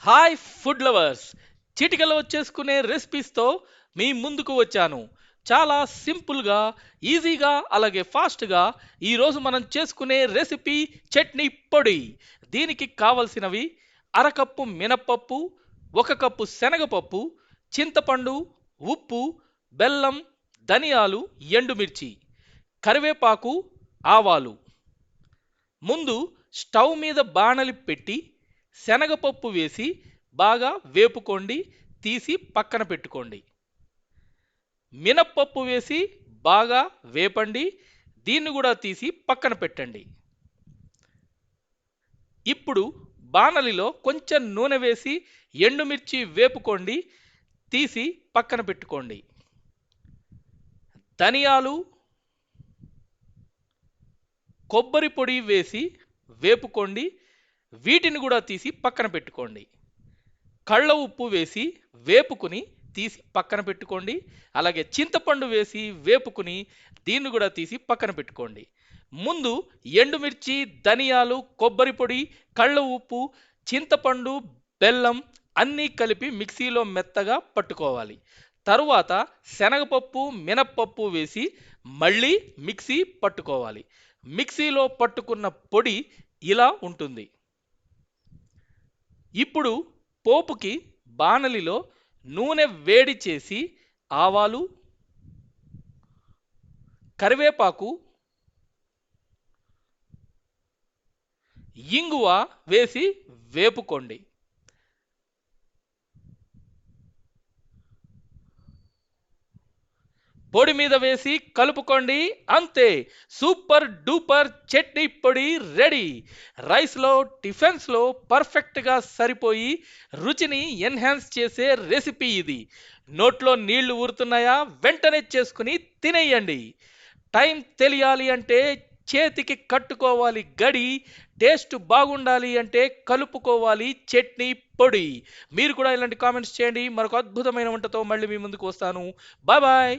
Hi food lovers, చిటికలో చేసుకునే రెసిపీస్తో మీ ముందుకు వచ్చాను. చాలా సింపుల్గా, ఈజీగా, అలాగే ఫాస్ట్గా ఈరోజు మనం చేసుకునే రెసిపీ చట్నీ పొడి. దీనికి కావలసినవి అరకప్పు మినప్పప్పు, 1 కప్పు శనగపప్పు, చింతపండు, ఉప్పు, బెల్లం, ధనియాలు, ఎండుమిర్చి, కరివేపాకు, ఆవాలు. ముందు స్టవ్ మీద బాణలి పెట్టి శనగపప్పు వేసి బాగా వేపుకోండి, తీసి పక్కన పెట్టుకోండి. మినప్పప్పు వేసి బాగా వేపండి, దీన్ని కూడా తీసి పక్కన పెట్టండి. ఇప్పుడు బాణలిలో కొంచెం నూనె వేసి ఎండుమిర్చి వేపుకోండి, తీసి పక్కన పెట్టుకోండి. ధనియాలు, కొబ్బరి పొడి వేసి వేపుకోండి, వీటిని కూడా తీసి పక్కన పెట్టుకోండి. కళ్ళ ఉప్పు వేసి వేపుకుని తీసి పక్కన పెట్టుకోండి. అలాగే చింతపండు వేసి వేపుకుని దీన్ని కూడా తీసి పక్కన పెట్టుకోండి. ముందు ఎండుమిర్చి, ధనియాలు, కొబ్బరి పొడి, కళ్ళ ఉప్పు, చింతపండు, బెల్లం అన్నీ కలిపి మిక్సీలో మెత్తగా పట్టుకోవాలి. తరువాత శనగపప్పు, మినప్పప్పు వేసి మళ్ళీ మిక్సీ పట్టుకోవాలి. మిక్సీలో పట్టుకున్న పొడి ఇలా ఉంటుంది. ఇప్పుడు పోపుకి బాణలిలో నూనె వేడి చేసి ఆవాలు, కరివేపాకు, ఇంగువ వేసి వేపుకోండి. పొడి మీద వేసి కలుపుకోండి. అంతే, సూపర్ డూపర్ చట్నీ పొడి రెడీ. రైస్లో, టిఫిన్స్లో పర్ఫెక్ట్గా సరిపోయి రుచిని ఎన్హాన్స్ చేసే రెసిపీ ఇది. నోట్లో నీళ్లు ఊరుతున్నాయా? వెంటనే చేసుకుని తినేయండి. టైం తెలియాలి అంటే చేతికి కట్టుకోవాలి గడి, టేస్ట్ బాగుండాలి అంటే కలుపుకోవాలి చట్నీ పొడి. మీరు కూడా ఇలాంటి కామెంట్స్ చేయండి. మరొక అద్భుతమైన వంటతో మళ్ళీ మీ ముందుకు వస్తాను. Bye bye.